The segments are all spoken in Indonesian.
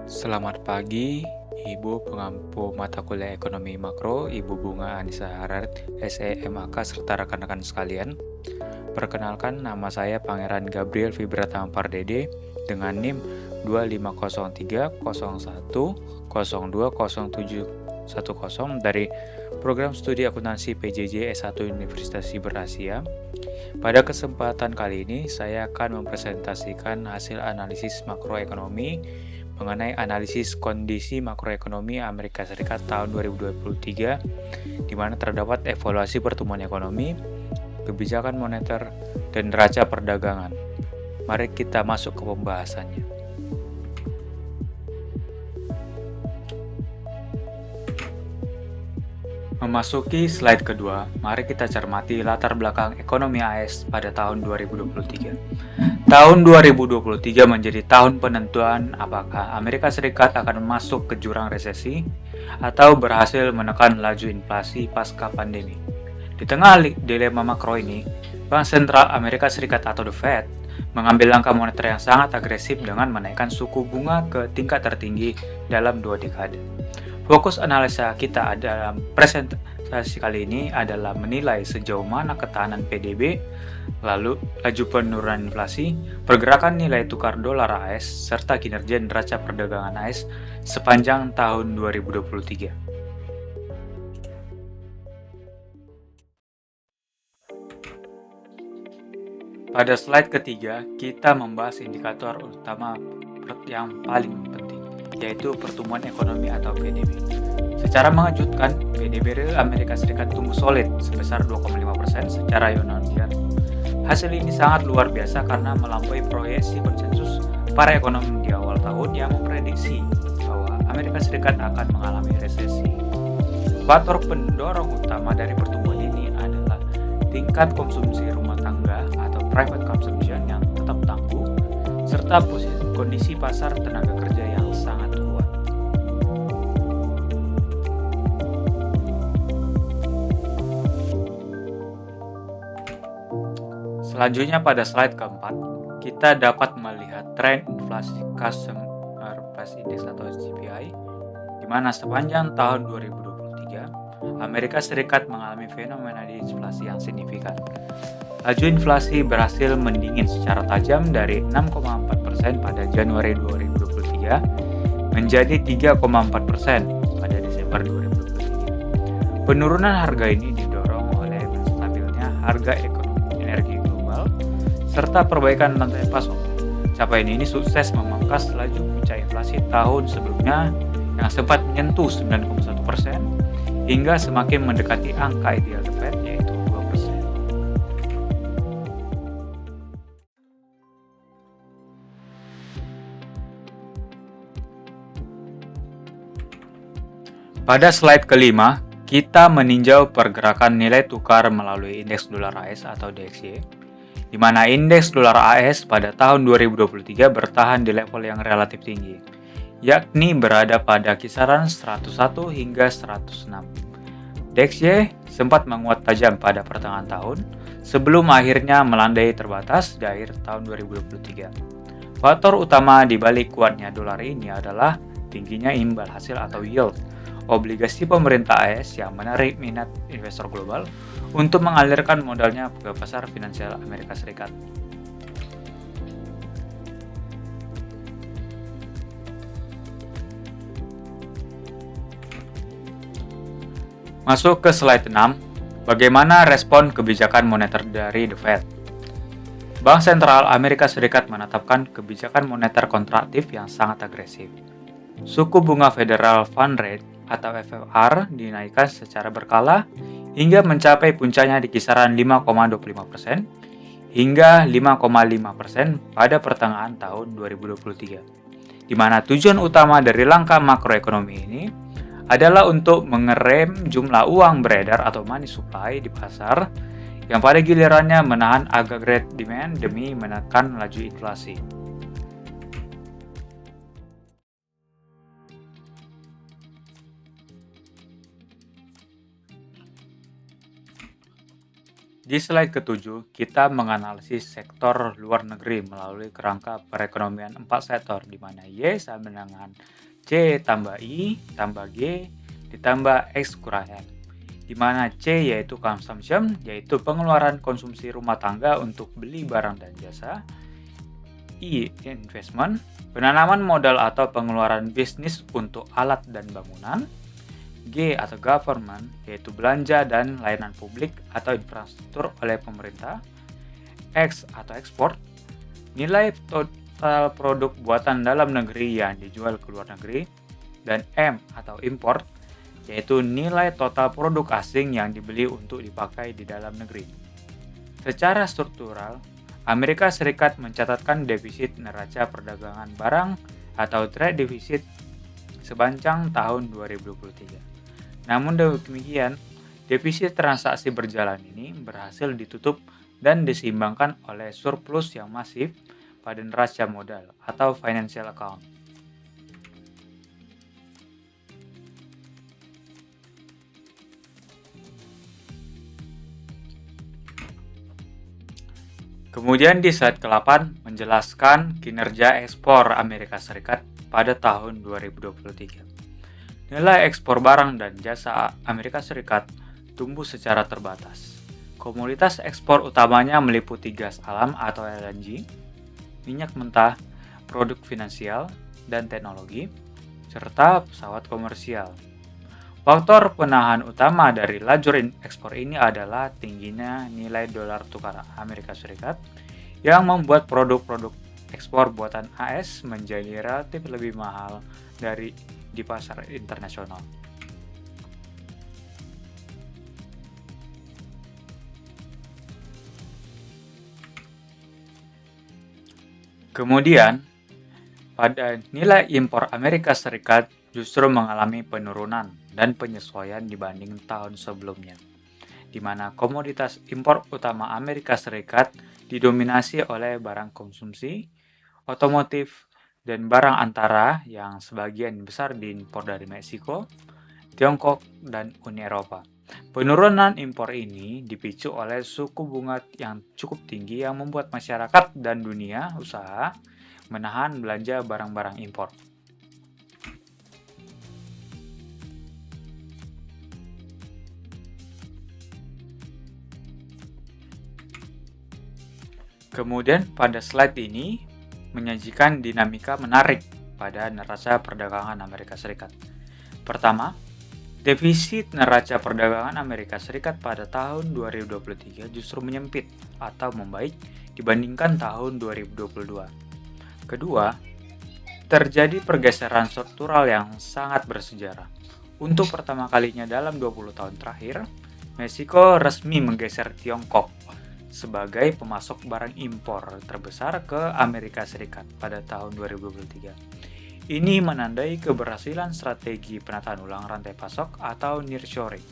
Selamat pagi, Ibu pengampu mata kuliah Ekonomi Makro, Ibu Bunga Anissa Hararet, SEMAK, serta rekan-rekan sekalian. Perkenalkan, nama saya Pangeran Gabriel Vibratama Pardede dengan NIM 250301020710 dari Program Studi Akuntansi PJJ S1 Universitas Siber Asia. Pada kesempatan kali ini, saya akan mempresentasikan hasil analisis makroekonomi mengenai analisis kondisi makroekonomi Amerika Serikat tahun 2023, di mana terdapat evaluasi pertumbuhan ekonomi, kebijakan moneter, dan neraca perdagangan. Mari kita masuk ke pembahasannya. Memasuki slide kedua, mari kita cermati latar belakang ekonomi AS pada tahun 2023. Tahun 2023 menjadi tahun penentuan apakah Amerika Serikat akan masuk ke jurang resesi atau berhasil menekan laju inflasi pasca pandemi. Di tengah dilema makro ini, Bank Sentral Amerika Serikat atau The Fed mengambil langkah moneter yang sangat agresif dengan menaikkan suku bunga ke tingkat tertinggi dalam 2 dekade. Fokus analisa kita dalam presentasi kali ini adalah menilai sejauh mana ketahanan PDB, lalu laju penurunan inflasi, pergerakan nilai tukar dolar AS, serta kinerja neraca perdagangan AS sepanjang tahun 2023. Pada slide ketiga, kita membahas indikator utama yang paling penting, yaitu pertumbuhan ekonomi atau PDB. Secara mengejutkan, PDB real Amerika Serikat tumbuh solid sebesar 2,5% secara year-on-year. Hasil ini sangat luar biasa karena melampaui proyeksi konsensus para ekonom di awal tahun yang memprediksi bahwa Amerika Serikat akan mengalami resesi. Faktor pendorong utama dari pertumbuhan ini adalah tingkat konsumsi rumah tangga atau private consumption yang tetap tangguh, serta kondisi pasar tenaga kerja yang sangat kuat. Selanjutnya pada slide keempat, kita dapat melihat tren inflasi Consumer Price Index atau CPI, di mana sepanjang tahun 2023, Amerika Serikat mengalami fenomena disinflasi yang signifikan. Laju inflasi berhasil mendingin secara tajam dari 6,4% pada Januari 2023 menjadi 3,4% pada Desember 2023. Penurunan harga ini didorong oleh stabilnya harga energi global serta perbaikan rantai pasok. Capaian ini sukses memangkas laju puncak inflasi tahun sebelumnya yang sempat menyentuh 9,1% hingga semakin mendekati angka ideal The Fed yaitu 2%. Pada slide kelima, kita meninjau pergerakan nilai tukar melalui indeks dolar AS atau DXY, di mana indeks dolar AS pada tahun 2023 bertahan di level yang relatif tinggi, yakni berada pada kisaran 101 hingga 106. DXY sempat menguat tajam pada pertengahan tahun, sebelum akhirnya melandai terbatas di akhir tahun 2023. Faktor utama di balik kuatnya dolar ini adalah tingginya imbal hasil atau yield obligasi pemerintah AS yang menarik minat investor global untuk mengalirkan modalnya ke pasar finansial Amerika Serikat. Masuk ke slide 6, bagaimana respon kebijakan moneter dari The Fed? Bank Sentral Amerika Serikat menetapkan kebijakan moneter kontraktif yang sangat agresif. Suku bunga Federal Fund Rate atau FFR dinaikkan secara berkala hingga mencapai puncaknya di kisaran 5,25% hingga 5,5% pada pertengahan tahun 2023, di mana tujuan utama dari langkah makroekonomi ini adalah untuk mengerem jumlah uang beredar atau money supply di pasar yang pada gilirannya menahan aggregate demand demi menekan laju inflasi. Di slide ketujuh, kita menganalisis sektor luar negeri melalui kerangka perekonomian 4 sektor, di mana Y sama dengan C tambah I tambah G ditambah X kurang M. Di mana C yaitu consumption, yaitu pengeluaran konsumsi rumah tangga untuk beli barang dan jasa. I investment, penanaman modal atau pengeluaran bisnis untuk alat dan bangunan. G atau government, yaitu belanja dan layanan publik atau infrastruktur oleh pemerintah. X atau ekspor, nilai total produk buatan dalam negeri yang dijual ke luar negeri. Dan M atau import, yaitu nilai total produk asing yang dibeli untuk dipakai di dalam negeri. Secara struktural, Amerika Serikat mencatatkan defisit neraca perdagangan barang atau trade deficit sepanjang tahun 2023. Namun demikian, defisit transaksi berjalan ini berhasil ditutup dan diseimbangkan oleh surplus yang masif pada neraca modal atau financial account. Kemudian di slide ke-8 menjelaskan kinerja ekspor Amerika Serikat pada tahun 2023. Nilai ekspor barang dan jasa Amerika Serikat tumbuh secara terbatas. Komoditas ekspor utamanya meliputi gas alam atau LNG, minyak mentah, produk finansial dan teknologi, serta pesawat komersial. Faktor penahan utama dari lajur ekspor ini adalah tingginya nilai dolar tukar Amerika Serikat yang membuat produk-produk ekspor buatan AS menjadi relatif lebih mahal dari di pasar internasional. Kemudian, pada nilai impor Amerika Serikat justru mengalami penurunan dan penyesuaian dibanding tahun sebelumnya, di mana komoditas impor utama Amerika Serikat didominasi oleh barang konsumsi, otomotif, dan barang antara yang sebagian besar diimpor dari Meksiko, Tiongkok, dan Uni Eropa. Penurunan impor ini dipicu oleh suku bunga yang cukup tinggi yang membuat masyarakat dan dunia usaha menahan belanja barang-barang impor. Kemudian pada slide ini menyajikan dinamika menarik pada neraca perdagangan Amerika Serikat. Pertama, defisit neraca perdagangan Amerika Serikat pada tahun 2023 justru menyempit atau membaik dibandingkan tahun 2022. Kedua, terjadi pergeseran struktural yang sangat bersejarah. Untuk pertama kalinya dalam 20 tahun terakhir, Meksiko resmi menggeser Tiongkok sebagai pemasok barang impor terbesar ke Amerika Serikat pada tahun 2023. Ini menandai keberhasilan strategi penataan ulang rantai pasok atau nearshoring.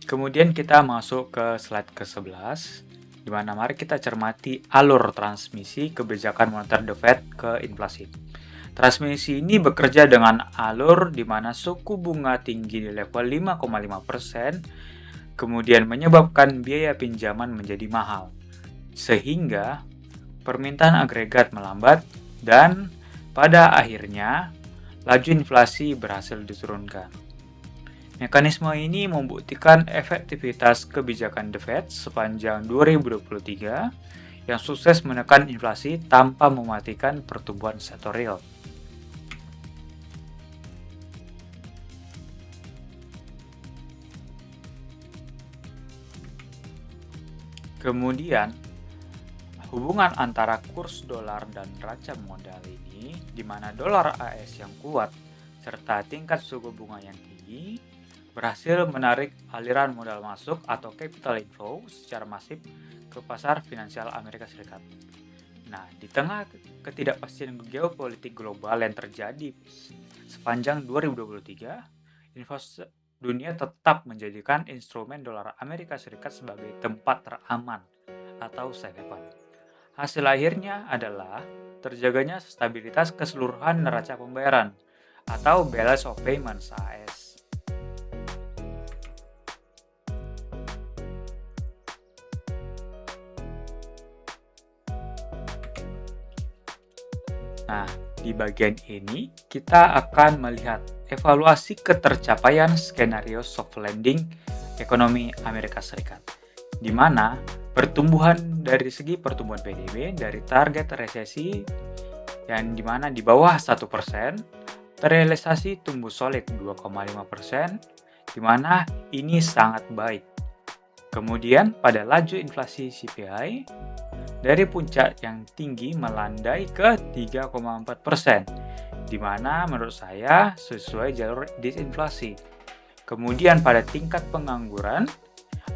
Kemudian kita masuk ke slide ke-11, di mana mari kita cermati alur transmisi kebijakan moneter The Fed ke inflasi. Transmisi ini bekerja dengan alur di mana suku bunga tinggi di level 5,5%, kemudian menyebabkan biaya pinjaman menjadi mahal, sehingga permintaan agregat melambat dan pada akhirnya laju inflasi berhasil diturunkan. Mekanisme ini membuktikan efektivitas kebijakan The Fed sepanjang 2023 yang sukses menekan inflasi tanpa mematikan pertumbuhan sektor real. Kemudian, hubungan antara kurs dolar dan neraca modal ini, di mana dolar AS yang kuat serta tingkat suku bunga yang tinggi, berhasil menarik aliran modal masuk atau capital inflow secara masif ke pasar finansial Amerika Serikat. Nah, di tengah ketidakpastian geopolitik global yang terjadi sepanjang 2023, investor dunia tetap menjadikan instrumen dolar Amerika Serikat sebagai tempat teraman atau safe haven. Hasil akhirnya adalah terjaganya stabilitas keseluruhan neraca pembayaran atau balance of payments (AS). Nah, di bagian ini kita akan melihat evaluasi ketercapaian skenario soft landing ekonomi Amerika Serikat, di mana dari segi pertumbuhan PDB dari target resesi yang di mana di bawah 1%, terrealisasi tumbuh solid 2,5%, di mana ini sangat baik. Kemudian pada laju inflasi CPI, dari puncak yang tinggi melandai ke 3,4%, di mana menurut saya sesuai jalur disinflasi. Kemudian pada tingkat pengangguran,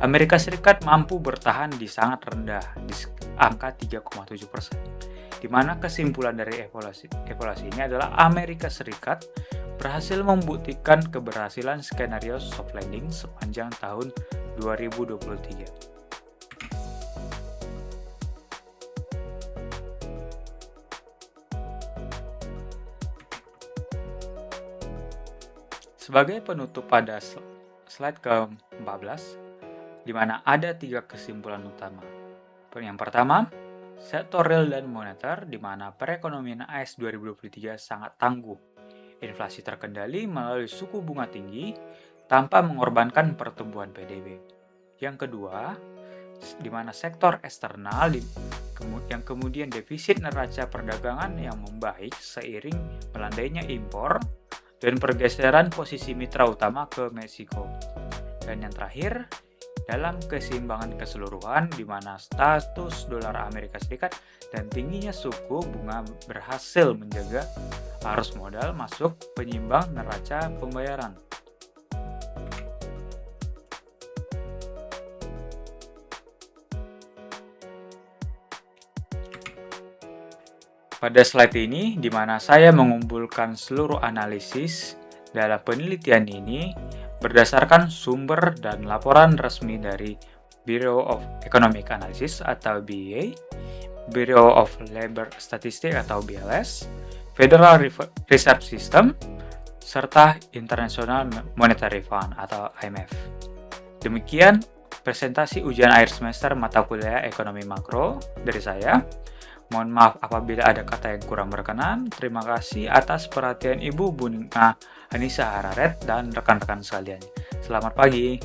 Amerika Serikat mampu bertahan di sangat rendah, di angka 3,7%. Di mana kesimpulan dari evaluasi ini adalah Amerika Serikat berhasil membuktikan keberhasilan skenario soft landing sepanjang tahun 2023. Sebagai penutup pada slide ke-14, di mana ada 3 kesimpulan utama. Yang pertama, sektor real dan moneter, di mana perekonomian AS 2023 sangat tangguh. Inflasi terkendali melalui suku bunga tinggi tanpa mengorbankan pertumbuhan PDB. Yang kedua, di mana sektor eksternal yang kemudian defisit neraca perdagangan yang membaik seiring melandainya impor dan pergeseran posisi mitra utama ke Meksiko. Dan yang terakhir, dalam keseimbangan keseluruhan di mana status dolar Amerika Serikat dan tingginya suku bunga berhasil menjaga arus modal masuk penyimbang neraca pembayaran. Pada slide ini, di mana saya mengumpulkan seluruh analisis dalam penelitian ini berdasarkan sumber dan laporan resmi dari Bureau of Economic Analysis atau BEA, Bureau of Labor Statistics atau BLS, Federal Reserve System, serta International Monetary Fund atau IMF. Demikian presentasi ujian akhir semester mata kuliah ekonomi makro dari saya. Mohon maaf apabila ada kata yang kurang berkenan. Terima kasih atas perhatian Ibu Bunga Anissa Hararet dan rekan-rekan sekalian. Selamat pagi.